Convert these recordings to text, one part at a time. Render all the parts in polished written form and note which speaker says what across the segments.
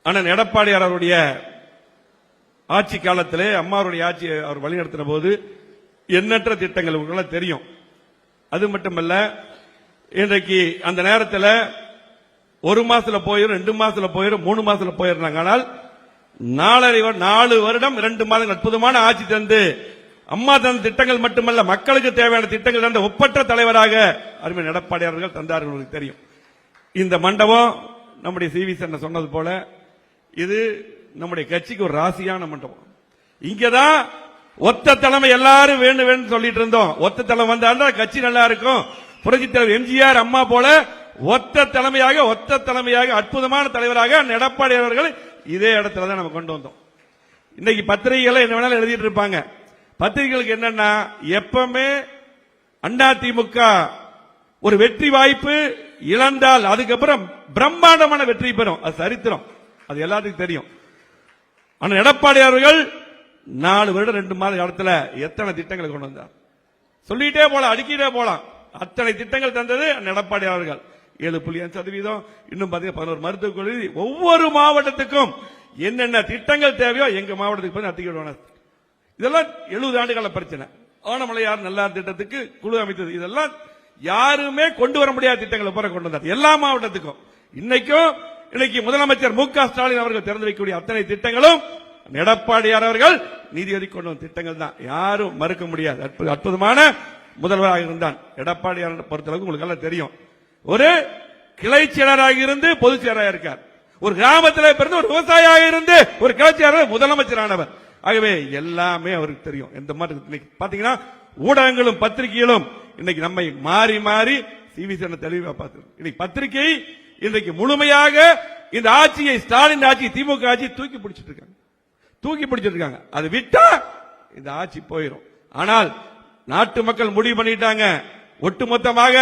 Speaker 1: அண்ணன் எடப்பாடியார் அவருடைய ஆட்சி காலத்திலே அம்மாவுடைய ஆட்சி அவர் வழிநடத்தின போது எண்ணற்ற திட்டங்கள் உங்களுக்கு தெரியும். அது மட்டுமல்ல, இன்றைக்கு அந்த நேரத்தில் 1 மாசத்துல போயிடும், 2 மாசத்துல போயிடும், 3 மாசத்துல போயிருந்தாங்க. ஆனால் 4 வருடம் 2 மாதங்கள் அற்புதமான ஆட்சி தந்து அம்மா தந்த திட்டங்கள் மட்டுமல்ல, மக்களுக்கு தேவையான திட்டங்கள் தந்த ஒப்பற்ற தலைவராக அருமை எடப்பாடியார்கள் தந்தார்கள். உங்களுக்கு தெரியும். இந்த மண்டபம் நம்முடைய சிவி சென்ன சொன்னது போல இது நம்முடைய கட்சிக்கு ஒரு ராசியான மண்டபம். இங்கதான் ஒத்த தலைமை எல்லாரும் வேண்டும் வேண்டும் சொல்லிட்டு இருந்தோம். ஒத்த தலைமை வந்தா கட்சி நல்லா இருக்கும். புரட்சி தலைவர் எம்ஜிஆர் அம்மா போல ஒத்த தலைமையாக அற்புதமான தலைவராக எடப்பாடி அவர்கள் இதே இடத்துல தான் நம்ம கொண்டு வந்தோம். இன்னைக்கு பத்திரிகைகளை என்ன வேணாலும் எழுதிட்டு இருப்பாங்க. பத்திரிகைகளுக்கு என்னன்னா, எப்பவுமே அதிமுக ஒரு வெற்றி வாய்ப்பு இழந்தால் அதுக்கப்புறம் பிரம்மாண்டமான வெற்றி பெறும். அது சரித்திரம், அது எல்லாத்துக்கும் தெரியும். ஆனா எடப்பாடி அவர்கள் 4 வருடம் 2 மாத காலத்தில் எத்தனை திட்டங்களை கொண்டு வந்தார் சொல்லிட்டே போலாம், அடுக்கிட்டே போலாம். அத்தனை திட்டங்கள் தந்தது எடப்பாடி அவர்கள். 7.5%, இன்னும் 11 மருத்துவக் கல்லூரி, ஒவ்வொரு மாவட்டத்துக்கும் என்னென்ன திட்டங்கள் தேவையோ எங்க மாவட்டத்துக்கு அத்திக்கிடுவாங்க. இதெல்லாம் 70 ஆண்டுகால பிரச்சனை. ஆனமலையார் நல்லார் திட்டத்துக்கு குழு அமைத்தது. இதெல்லாம் யாருமே கொண்டு வர முடியாத திட்டங்களை பூரா கொண்டு வந்தார் எல்லா மாவட்டத்துக்கும். இன்னைக்கு முதலமைச்சர் மு க ஸ்டாலின் அவர்கள் திறந்து வைக்கக்கூடிய அத்தனை திட்டங்களும் எடப்பாடியார் அவர்கள் நிதி கொண்டு வந்த திட்டங்கள் தான். யாரும் மறுக்க முடியாது. அற்புதமான முதல்வராக இருந்தான் எடப்பாடியார். பொறுத்தளவுக்கு உங்களுக்கு எல்லாம் தெரியும். ஒரு கிளை செயலராக இருந்து பொதுச் செயலராக இருக்கார். ஒரு கிராமத்தில் பிறந்து ஒரு விவசாயியாக இருந்து ஒரு கிளை செயலர் முதலமைச்சரானவர். ஆகவே எல்லாமே அவருக்கு தெரியும். எந்த மாதிரி பாத்தீங்கன்னா ஊடகங்களும் பத்திரிகைகளும் இன்னைக்கு நம்மை மாறி மாறி சிவி சென்ன தெளிவா பார்த்து இன்னைக்கு பத்திரிகை இன்றைக்கு முழுமையாக இந்த ஆட்சியை, ஸ்டாலின் ஆட்சி, திமுக ஆட்சி தூக்கி பிடிச்சிட்டு இருக்காங்க. அது விட்டா இந்த ஆட்சி போயிடும். ஆனால் நாட்டு மக்கள் முடிவு பண்ணிட்டாங்க. ஒட்டுமொத்தமாக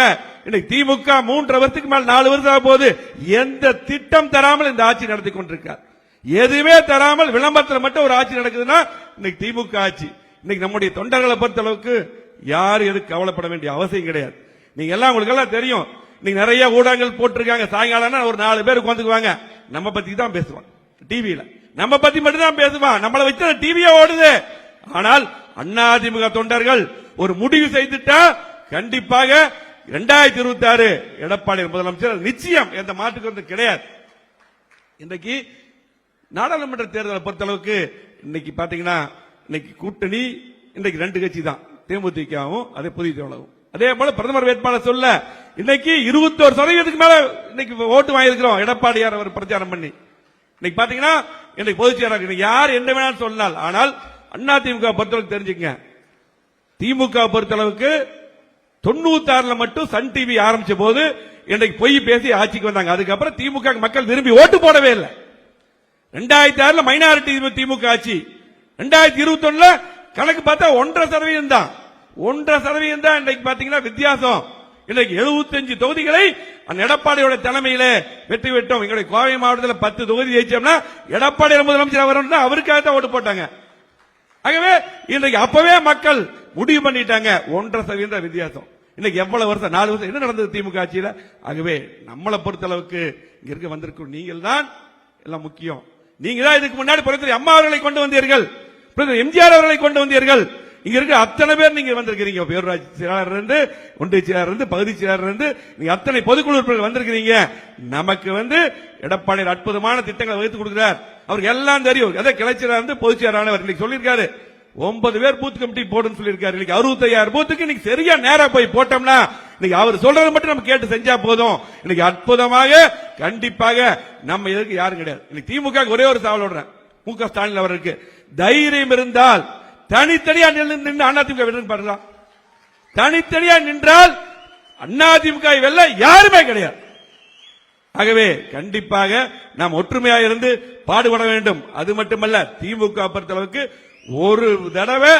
Speaker 1: இன்னைக்கு திமுக 3 வருஷத்துக்கு மேல் 4 வருஷம் போது எந்த திட்டம் தராமல் இந்த ஆட்சி நடத்தி கொண்டிருக்கார். எதுவுமே தராமல் விளம்பரத்தில் மட்டும் ஒரு ஆட்சி நடக்குதுன்னா இன்னைக்கு திமுக ஆட்சி. இன்னைக்கு நம்முடைய தொண்டர்களை பொறுத்த அளவுக்கு யாரும் எதுக்கு கவலைப்பட வேண்டிய அவசியம் கிடையாது. நீங்க எல்லாம் உங்களுக்கு எல்லாம் தெரியும். நீங்க நிறைய ஊடகங்கள் போட்டிருக்காங்க. சாயங்காலம் ஒரு 4 பேர் உட்காந்துக்குவாங்க, நம்ம பத்தி தான் பேசுவாங்க. டிவியில நம்ம பத்தி மட்டும் தான் பேசுவான். நம்மளை வச்சு டிவியே ஓடுது. ஆனால் அதிமுக தொண்டர்கள் ஒரு முடிவு செய்துட்டா கண்டிப்பாக 2026 எடப்பாடி முதலமைச்சர் நிச்சயம். எந்த மாற்றுக்கு வந்து கிடையாது. இன்றைக்கு நாடாளுமன்ற தேர்தலை பொறுத்தளவுக்கு இன்னைக்கு பாத்தீங்கன்னா இன்னைக்கு கூட்டணி இன்னைக்கு 2 கட்சி தான், தேமுதிகவும் அதே புதிய தமிழகம். அதே போல பிரதமர் வேட்பாளர் சொல்ல இன்னைக்கு 21% மேல இன்னைக்கு ஓட்டு வாங்கியிருக்கிறோம் எடப்பாடியார் அவர் பிரச்சாரம் பண்ணி. இன்னைக்கு பாத்தீங்கன்னா இன்னைக்கு பொதுச் செயலாளர் யார் என்ன வேணாலும் சொல்லலாம். ஆனால் அதிமுக பொறுத்தளவுக்கு தெரிஞ்சுங்க, திமுக பொறுத்தளவுக்கு 96 மட்டும் சன் டிவி ஆரம்பிச்ச போது இன்னைக்கு பொய் பேசி ஆட்சிக்கு வந்தாங்க. அதுக்கப்புறம் திமுக மக்கள் விரும்பி ஓட்டு போடவே இல்லை. 2006 மைனாரிட்டி திமுக ஆட்சி. 2021 கணக்கு பார்த்தா 1.5% தான். 1.5% தான் இன்னைக்கு பாத்தீங்கன்னா வித்தியாசம். இன்னைக்கு 75 தொகுதிகளை எடப்பாடியோட தலைமையில வெற்றி பெற்றோம். எங்களுடைய கோவை மாவட்டத்தில் 10 தொகுதி ஜெயிச்சோம்னா எடப்பாடி முதலமைச்சர் வரணும்னா அவருக்காக தான் ஓட்டு போட்டாங்க. ஆகவே இன்றைக்கு அப்பவே மக்கள் முடிவு பண்ணிட்டாங்க. 1.5% வித்தியாசம். இன்னைக்கு எவ்வளவு வருஷம், 4 வருஷம் என்ன நடந்தது திமுக ஆட்சியில. ஆகவே நம்மளை பொறுத்த அளவுக்கு இங்க இருக்க வந்திருக்கும் நீங்கள் தான் எல்லாம் முக்கியம். நீங்க தான் இதுக்கு முன்னாடி புரட்சி அம்மா அவர்களை கொண்டு வந்தீர்கள், எம்ஜிஆர் அவர்களை கொண்டு வந்தீர்கள். இங்க இருக்க அத்தனை பேர் நீங்க வந்திருக்கிறீங்க. பேரூராட்சி செயலாளர் இருந்து, ஒன்றிய செயலாளர் இருந்து, பகுதி செயலாளர் இருந்து, நீங்க அத்தனை பொதுக்குழு உறுப்பினர்கள் வந்திருக்கிறீங்க. நமக்கு எடப்பாடி அற்புதமான திட்டங்களை வகுத்து கொடுக்கிறார். அவருக்கு எல்லாம் தெரியும். எதை கிளை செயலாளர் இருந்து பொதுச் செயலாளர் இன்னைக்கு சொல்லியிருக்காரு. 9 பேர் பூத் கமிட்டி போடுன்னு சொல்லியிருக்காரு. இன்னைக்கு 65,000 பூத்துக்கு இன்னைக்கு சரியா நேரா போய் போட்டோம்னா இன்னைக்கு அவர் சொல்றது மட்டும் நம்ம கேட்டு செஞ்சா போதும். இன்னைக்கு அற்புதமாக கண்டிப்பாக நம்ம எதுக்கு யாரும் கிடையாது. இன்னைக்கு திமுக ஒரே ஒரு சவால் விடுறேன், மு க ஸ்டாலின் அவருக்கு தைரியம் இருந்தால் தனித்தனியா நின்று அதிமுக வெற்றி பாருங்க. தனித்தனியா நின்றால் அதிமுக வெல்ல யாருமே கிடையாது. ஆகவே கண்டிப்பாக நாம் ஒற்றுமையாக இருந்து பாடுபட வேண்டும். அது மட்டுமல்ல, திமுக பொறுத்தளவுக்கு ஒரு தடவை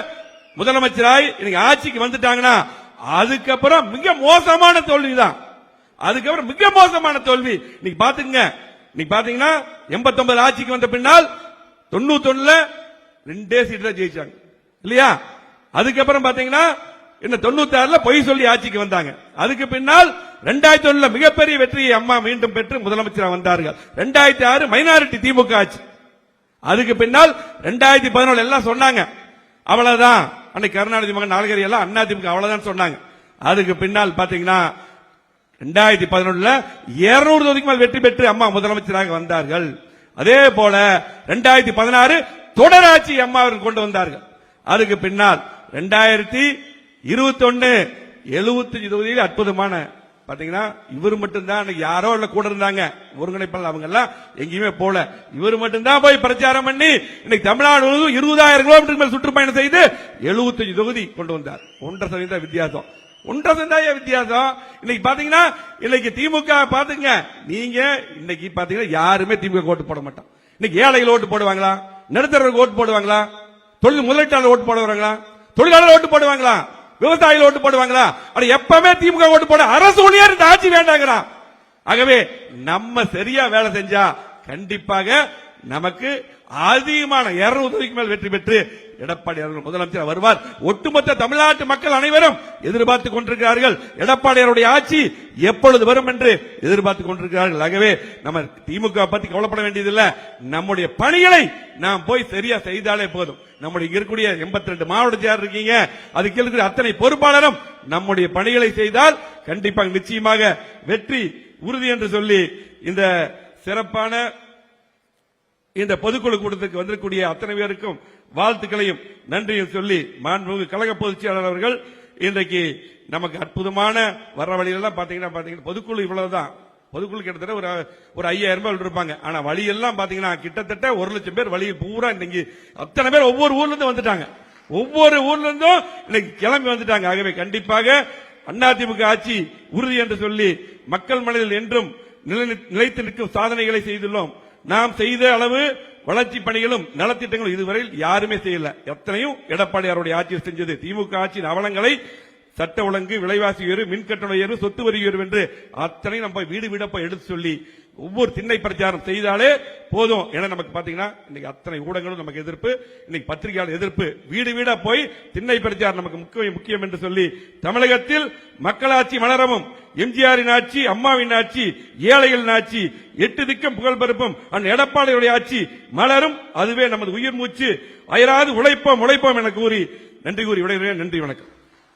Speaker 1: முதலமைச்சராய் இன்னைக்கு ஆட்சிக்கு வந்துட்டாங்கன்னா அதுக்கப்புறம் மிக மோசமான தோல்விதான். அதுக்கப்புறம் மிக மோசமான தோல்வி. இன்னைக்கு பாத்துங்க, இன்னைக்கு பாத்தீங்கன்னா 89 ஆட்சிக்கு வந்த பின்னால் 91 2 சீட்ல ஜெயிச்சாங்க இல்லையா. அதுக்கப்புறம் பாத்தீங்கன்னா இந்த 96ல பொய் சொல்லி ஆட்சிக்கு வந்தாங்க. அதுக்கு பின்னால் 2001 மிகப்பெரிய வெற்றியை அம்மா மீண்டும் பெற்று முதலமைச்சராக வந்தார்கள். 2006 மைனாரிட்டி திமுக ஆட்சி. அதுக்கு பின்னால் 2017 எல்லாம் சொன்னாங்க அவ்வளவுதான், அன்னைக்கு கருணாநிதி மகன் நால்கரி எல்லாம் அண்ணா திமுக அவ்வளவுதான் சொன்னாங்க. அதுக்கு பின்னால் பாத்தீங்கன்னா 2011 200 தொகுதிக்கு மேல் வெற்றி பெற்று அம்மா முதலமைச்சராக வந்தார்கள். அதே போல 2016 தொடராட்சி அம்மா அவர்கள் கொண்டு வந்தார்கள். அதுக்கு பின்னால் 2021 75 தொகுதியில் அற்புதமான பாத்தீங்கன்னா இவர் மட்டும்தான் யாரோ இல்ல கூட இருந்தாங்க ஒருங்கிணைப்பாளர், அவங்க எல்லாம் எங்கேயுமே போல, இவர் மட்டும்தான் போய் பிரச்சாரம் பண்ணி இன்னைக்கு தமிழ்நாடு 20,000 கிலோமீட்டர் மேல் சுற்றுப்பயணம் செய்து 75 தொகுதி கொண்டு வந்தார். 1.5% வித்தியாசம், 1.5% வித்தியாசம். இன்னைக்கு பாத்தீங்கன்னா இன்னைக்கு திமுக பாத்துங்க, நீங்க இன்னைக்கு பாத்தீங்கன்னா யாருமே திமுக ஓட்டு போட மாட்டோம். இன்னைக்கு ஏழைகள் ஓட்டு போடுவாங்களா, நடுத்தரர்கள் ஓட்டு போடுவாங்களா, தொழில் முதலீட்டாளர் ஓட்டு போடுவாங்களா, தொழிலாளர் ஓட்டு போடுவாங்களா, விவசாயிகள் ஓட்டு போடுவாங்களா? அது எப்பவுமே திமுக ஓட்டு போட அரசு ஊழியர் இந்த ஆட்சி வேண்டாங்கிறான். ஆகவே நம்ம சரியா வேலை செஞ்சா கண்டிப்பாக நமக்கு அதிகமான 200 தொகுதிக்கு மேல் வெற்றி பெற்று எடப்பாடி அவர்கள் முதலமைச்சர் வருவார். ஒட்டுமொத்த தமிழ்நாட்டு மக்கள் அனைவரும் எதிர்பார்த்துக் கொண்டிருக்கிறார்கள். எடப்பாடியாருடைய ஆட்சி எப்பொழுது வரும் என்று எதிர்பார்த்துக் கொண்டிருக்கிறார்கள். ஆகவே நம்ம திமுக பத்தி கவலைப்பட வேண்டியதில்லை, நம்முடைய பணிகளை நாம் போய் சரியா செய்தாலே போதும். நம்முடைய இருக்கக்கூடிய 82 மாவட்ட செயலர் இருக்கீங்க, அதுக்கு இருக்கிற அத்தனை பொறுப்பாளரும் நம்முடைய பணிகளை செய்தால் கண்டிப்பாக நிச்சயமாக வெற்றி உறுதி என்று சொல்லி இந்த சிறப்பான இந்த பொதுக்குழு கூட்டத்துக்கு வந்திருக்கூடிய அத்தனை பேருக்கும் வாழ்த்துக்களையும் நன்றியும் சொல்லி மாண்புமிகு கழக பொதுச் செயலாளர் அவர்கள் இன்றைக்கு நமக்கு அற்புதமான வர வழியெல்லாம் பாத்தீங்கன்னா பொதுக்குழு இவ்வளவுதான். பொதுக்குழு கிட்டத்தட்ட ஒரு 5000 பேர் இருப்பாங்க. ஆனா வழியெல்லாம் பாத்தீங்கன்னா கிட்டத்தட்ட 1,00,000 பேர் வழி பூரா இன்னைக்கு அத்தனை பேர் ஒவ்வொரு ஊர்ல இருந்து வந்துட்டாங்க. ஒவ்வொரு ஊர்ல இருந்தும் இன்னைக்கு கிளம்பி வந்துட்டாங்க. ஆகவே கண்டிப்பாக அதிமுக ஆட்சி உறுதி என்று சொல்லி மக்கள் மனதில் என்றும் நிலைத்து நிற்கும் சாதனைகளை செய்துள்ளோம். நாம் செய்த அளவு வளர்ச்சி பணிகளும் நலத்திட்டங்களும் இதுவரையில் யாருமே செய்யல. எத்தனையும் எடப்பாடியாருடைய ஆட்சி செஞ்சது. திமுக ஆட்சியின் அவலங்களை சட்ட ஒழுங்கு, விலைவாசி உயர்வு, மின்கட்டண உயர்வு, சொத்து வரி உயர்வு என்று அத்தனை நம்ம வீடு வீட போய் எடுத்து சொல்லி ஒவ்வொரு திண்ணை பிரச்சாரம் செய்தாலே போதும். ஏன்னா நமக்கு பாத்தீங்கன்னா இன்னைக்கு அத்தனை ஊடகங்களும் நமக்கு எதிர்ப்பு, இன்னைக்கு பத்திரிகையாளர் எதிர்ப்பு, வீடு வீடா போய் திண்ணை பிரச்சாரம் நமக்கு முக்கியம் என்று சொல்லி தமிழகத்தில் மக்களாட்சி மலரவும், எம்ஜிஆரின் ஆட்சி, அம்மாவின் ஆட்சி, ஏழைகளின் ஆட்சி, 8 திக்கம் புகழ் பெருப்பும் அந்த எடப்பாடியுடைய ஆட்சி மலரும். அதுவே நமது உயிர் மூச்சு. அயராது உழைப்போம் என கூறி நன்றி கூறி விடைபெறுகிறேன். நன்றி, வணக்கம்.